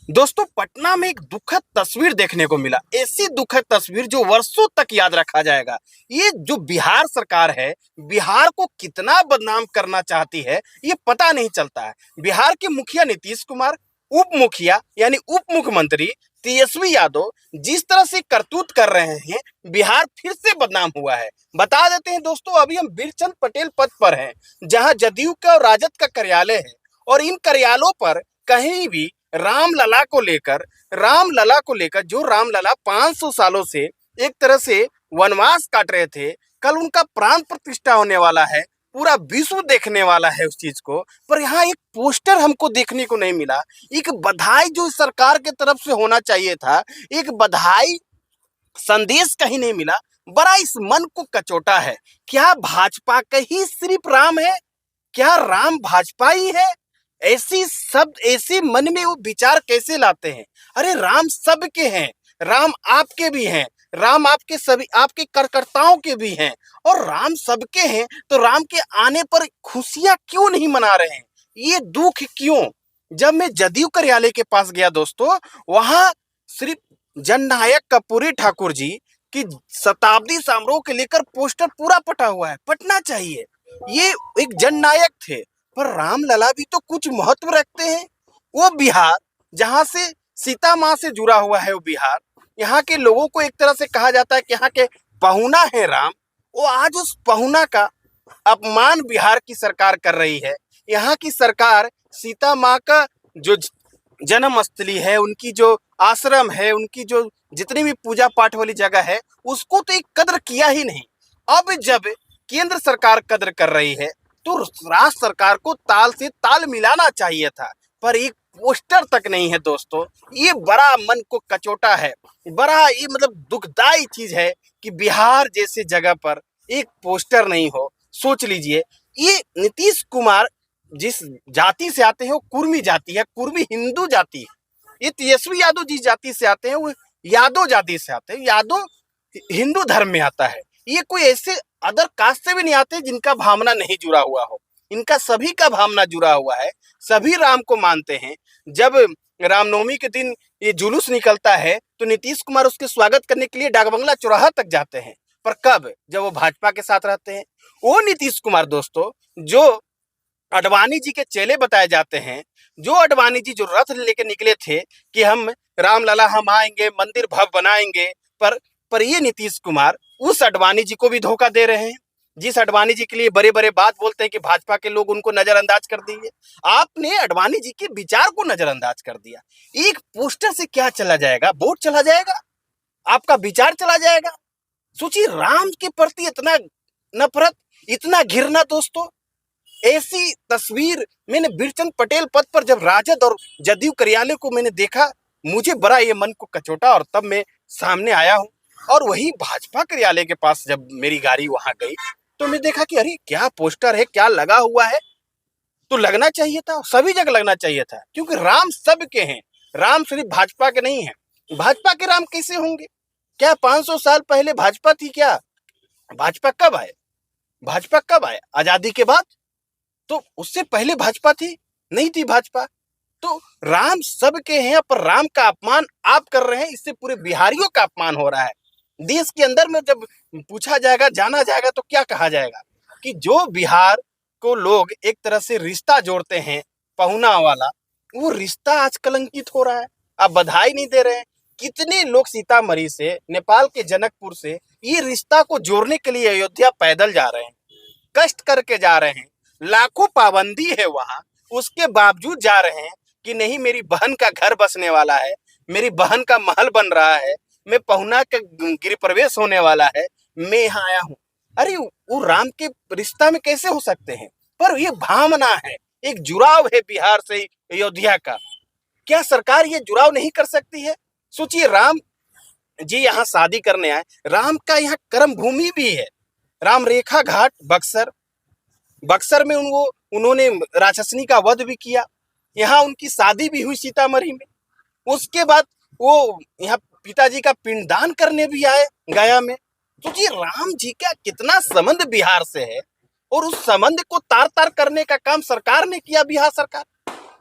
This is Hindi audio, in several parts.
दोस्तों, पटना में एक दुखद तस्वीर देखने को मिला। ऐसी दुखद तस्वीर जो वर्षों तक याद रखा जाएगा। ये जो बिहार सरकार है, बिहार को कितना बदनाम करना चाहती है ये पता नहीं चलता है। बिहार के मुखिया नीतीश कुमार, उप मुखिया यानी उप मुख्यमंत्री तेजस्वी यादव जिस तरह से करतूत कर रहे हैं, बिहार फिर से बदनाम हुआ है। बता देते हैं दोस्तों, अभी हम बीरचंद पटेल पथ पर हैं, जहां जदयू का और राजद का कार्यालय है। और इन कार्यालयों पर कहीं भी रामलला को लेकर जो रामलला 500 सालों से एक तरह से वनवास काट रहे थे, कल उनका प्राण प्रतिष्ठा होने वाला है। पूरा विश्व देखने वाला है उस चीज को। पर यहाँ एक पोस्टर हमको देखने को नहीं मिला। एक बधाई जो सरकार के तरफ से होना चाहिए था, एक बधाई संदेश कहीं नहीं मिला। बड़ा इस मन को कचोटा है। क्या भाजपा का ही सिर्फ राम है? क्या राम भाजपा ही है? ऐसी शब्द ऐसे मन में वो विचार कैसे लाते हैं? अरे राम सबके हैं, राम आपके भी हैं, राम आपके सभी आपके कार्यकर्ताओं के भी हैं। और राम सबके हैं तो राम के आने पर खुशियां क्यों नहीं मना रहे हैं? ये दुख क्यों? जब मैं जदयू कार्यालय के पास गया दोस्तों, वहां सिर्फ जननायक कर्पूरी ठाकुर जी की शताब्दी समारोह के लेकर पोस्टर पूरा पटा हुआ है। पटना चाहिए। ये एक जननायक थे, पर रामलला भी तो कुछ महत्व रखते हैं। वो बिहार जहां से सीता माँ से जुड़ा हुआ है, वो बिहार, यहाँ के लोगों को एक तरह से कहा जाता है कि यहाँ के पहुना है राम। वो आज उस पहुना का अपमान बिहार की सरकार कर रही है। यहाँ की सरकार सीता माँ का जो जन्म स्थली है, उनकी जो आश्रम है, उनकी जो जितनी भी पूजा पाठ वाली जगह है, उसको तो एक कद्र किया ही नहीं। अब जब केंद्र सरकार कद्र कर रही है तो राज्य सरकार को ताल से ताल मिलाना चाहिए था, पर एक पोस्टर तक नहीं है दोस्तों। ये बड़ा मन को कचोटा है। बड़ा ये मतलब दुखदाई चीज है कि बिहार जैसे जगह पर एक पोस्टर नहीं हो। सोच लीजिए, ये नीतीश कुमार जिस जाति से आते हैं वो कुर्मी जाति है, कुर्मी हिंदू जाति है। ये तेजस्वी यादव जिस जाति से आते हैं वो यादव जाति से आते हैं, यादव हिंदू धर्म में आता है। ये कोई ऐसे अदर कास्ट से भी नहीं आते जिनका भावना नहीं जुड़ा हुआ हो। इनका सभी का भावना जुड़ा हुआ है। सभी राम को मानते हैं। जब रामनवमी के दिन ये जुलूस निकलता है तो नीतीश कुमार उसके स्वागत करने के लिए डाकबंगला चौराहा तक जाते हैं। पर कब? जब वो भाजपा के साथ रहते हैं। वो नीतीश कुमार दोस्तों, जो अडवाणी जी के चेले बताए जाते हैं, जो अडवाणी जी जो रथ लेके निकले थे कि हम रामलला हम आएंगे, मंदिर भव्य बनाएंगे, पर ये नीतीश कुमार उस अडवाणी जी को भी धोखा दे रहे हैं, जिस अडवाणी जी के लिए बड़े बड़े बात बोलते हैं कि भाजपा के लोग उनको नजरअंदाज कर दिए। आपने अडवाणी जी के विचार को नजरअंदाज कर दिया। एक पोस्टर से क्या चला जाएगा? वोट चला जाएगा, आपका विचार चला जाएगा। सोचिए, राम के प्रति इतना नफरत, इतना घिरना दोस्तों। ऐसी तस्वीर मैंने बीरचंद पटेल पथ पर जब राजद और जदयू कार्यालय को मैंने देखा, मुझे बड़ा ये मन को कचोटा। और तब मैं सामने आया हूँ और वही भाजपा कार्यालय के पास जब मेरी गाड़ी वहां गई तो मैं देखा कि अरे क्या पोस्टर है, क्या लगा हुआ है। तो लगना चाहिए था, सभी जगह लगना चाहिए था, क्योंकि राम सबके हैं। राम सिर्फ भाजपा के नहीं है। भाजपा के राम कैसे होंगे? क्या 500 साल पहले भाजपा थी क्या? भाजपा कब आए? भाजपा कब आए? आजादी के बाद? तो उससे पहले भाजपा थी? नहीं थी भाजपा। तो राम सबके हैं, पर राम का अपमान आप कर रहे हैं। इससे पूरे बिहारियों का अपमान हो रहा है। देश के अंदर में जब पूछा जाएगा, जाना जाएगा, तो क्या कहा जाएगा कि जो बिहार को लोग एक तरह से रिश्ता जोड़ते हैं पहुना वाला, वो रिश्ता आज कलंकित हो रहा है। आप बधाई नहीं दे रहे हैं। कितने लोग सीतामढ़ी से, नेपाल के जनकपुर से ये रिश्ता को जोड़ने के लिए अयोध्या पैदल जा रहे हैं, कष्ट करके जा रहे हैं, लाखों पाबंदी है वहां, उसके बावजूद जा रहे हैं कि नहीं, मेरी बहन का घर बसने वाला है, मेरी बहन का महल बन रहा है, मैं पहुना का गृह प्रवेश होने वाला है, मैं यहाँ आया हूँ। अरे वो राम के रिश्ता में कैसे हो सकते हैं? पर ये भावना है, एक जुड़ाव है बिहार से अयोध्या का। क्या सरकार ये जुड़ाव नहीं कर सकती है? सोचिए, राम जी यहाँ शादी करने आए, राम का यहाँ कर्म भूमि भी है। राम रेखा घाट बक्सर, बक्सर में उन्होंने राक्षसनी का वध भी किया। यहाँ उनकी शादी भी हुई सीतामढ़ी में। उसके बाद वो यहाँ पिताजी का पिंडदान करने भी आए गया में। तो ये राम जी का कितना संबंध बिहार से है, और उस संबंध को तार तार करने का काम सरकार ने किया, बिहार सरकार।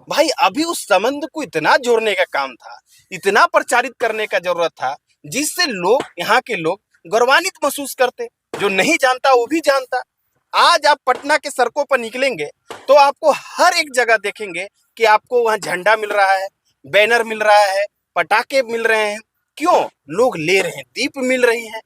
भाई अभी उस संबंध को इतना जोड़ने का काम था, इतना प्रचारित करने का जरूरत था, जिससे लोग, यहाँ के लोग गौरवान्वित महसूस करते। जो नहीं जानता वो भी जानता। आज आप पटना के सड़कों पर निकलेंगे तो आपको हर एक जगह देखेंगे कि आपको वहाँ झंडा मिल रहा है, बैनर मिल रहा है, पटाखे मिल रहे हैं। क्यों? लोग ले रहे हैं, दीप मिल रही हैं।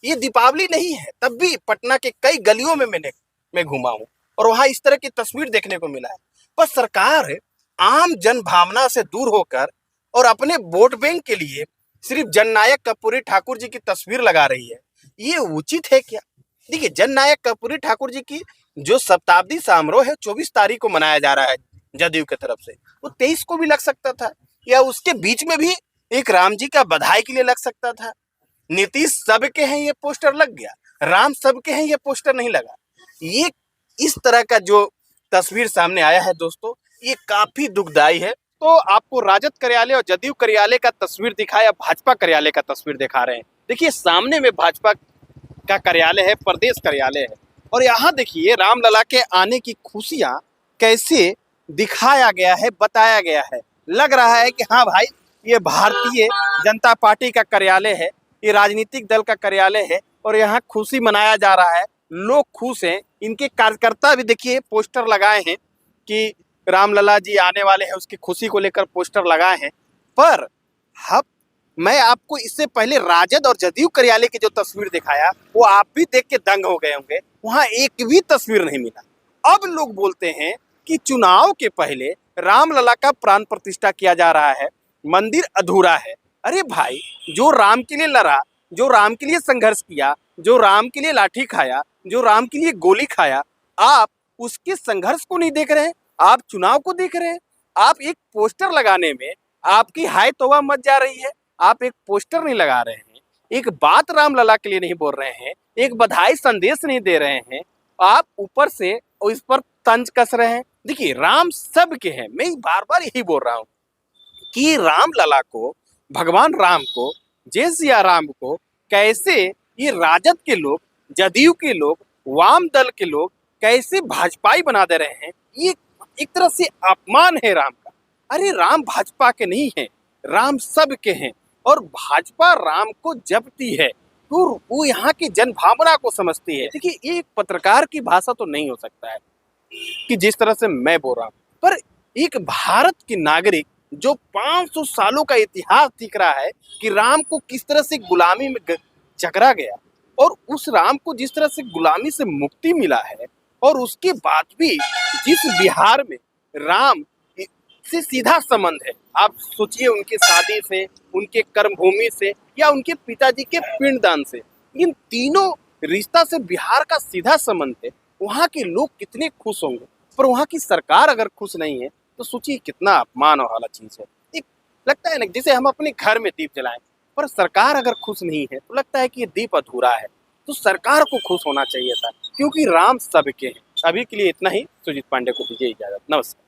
ये दीपावली नहीं है, तब भी पटना के कई गलियों में मैं घूमा हूँ और वहाँ इस तरह की तस्वीर देखने को मिला है। पर सरकार आम जन भावना से दूर होकर और अपने वोट बैंक के लिए सिर्फ जननायक कर्पूरी ठाकुर जी की तस्वीर लगा रही है। ये उचित है क्या? देखिए, जननायक कर्पूरी ठाकुर जी की जो शताब्दी समारोह है 24 तारीख को मनाया जा रहा है जदयू की तरफ से, वो 23 को भी लग सकता था, या उसके बीच में भी एक राम जी का बधाई के लिए लग सकता था। नीतीश सबके हैं ये पोस्टर लग गया, राम सबके हैं ये पोस्टर नहीं लगा। ये इस तरह का जो तस्वीर सामने आया है दोस्तों, ये काफी दुखदाई है। तो आपको राजद कार्यालय और जदयू कार्यालय का तस्वीर दिखाया, भाजपा कार्यालय का तस्वीर दिखा रहे हैं। देखिए, सामने में भाजपा का कार्यालय है, प्रदेश कार्यालय है, और यहाँ देखिए रामलला के आने की खुशियां कैसे दिखाया गया है, बताया गया है। लग रहा है कि हाँ भाई, ये भारतीय जनता पार्टी का कार्यालय है, ये राजनीतिक दल का कार्यालय है और यहाँ खुशी मनाया जा रहा है। लोग खुश हैं। इनके कार्यकर्ता भी देखिए पोस्टर लगाए हैं कि रामलला जी आने वाले हैं, उसकी खुशी को लेकर पोस्टर लगाए हैं। पर हम मैं आपको इससे पहले राजद और जदयू कार्यालय की जो तस्वीर दिखाया, वो आप भी देख के दंग हो गए होंगे। वहां एक भी तस्वीर नहीं मिला। अब लोग बोलते हैं कि चुनाव के पहले रामलला का प्राण प्रतिष्ठा किया जा रहा है, मंदिर अधूरा है। अरे भाई, जो राम के लिए लड़ा, जो राम के लिए संघर्ष किया, जो राम के लिए लाठी खाया, जो राम के लिए गोली खाया, आप उसके संघर्ष को नहीं देख रहे हैं, आप चुनाव को देख रहे हैं। आप एक पोस्टर लगाने में आपकी हाय तौबा मच जा रही है। आप एक पोस्टर नहीं लगा रहे हैं, एक बात रामलला के लिए नहीं बोल रहे हैं, एक बधाई संदेश नहीं दे रहे हैं, आप ऊपर से इस पर तंज कस रहे हैं। देखिए, राम सबके हैं। मैं बार बार यही बोल रहा हूँ कि रामलला को, भगवान राम को, जय सिया राम को कैसे ये राजद के लोग, जदयू के लोग, वाम दल के लोग कैसे भाजपाई बना दे रहे हैं। ये एक तरह से अपमान है राम का। अरे राम भाजपा के नहीं है, राम सब के हैं, और भाजपा राम को जपती है तो वो यहाँ की जनभावना को समझती है। देखिए, एक पत्रकार की भाषा तो नहीं हो सकता है कि जिस तरह से मैं बोल रहा हूँ, पर एक भारत की नागरिक जो 500 सालों का इतिहास दिख रहा है कि राम को किस तरह से गुलामी में जकड़ा गया और उस राम को जिस तरह से गुलामी से मुक्ति मिला है, और उसके बाद भी जिस बिहार में राम से सीधा संबंध है, आप सोचिए, उनके शादी से, उनके कर्मभूमि से, या उनके पिताजी के पिंडदान से, इन तीनों रिश्ता से बिहार का सीधा संबंध है। वहाँ के लोग कितने खुश होंगे, पर वहाँ की सरकार अगर खुश नहीं है तो सोचिए कितना अपमान वाला चीज है। एक लगता है ना, जैसे हम अपने घर में दीप जलाएं, पर सरकार अगर खुश नहीं है तो लगता है कि ये दीप अधूरा है। तो सरकार को खुश होना चाहिए था, क्योंकि राम सबके हैं। अभी के लिए इतना ही। सुजीत पांडे को दीजिए इजाजत। नमस्कार।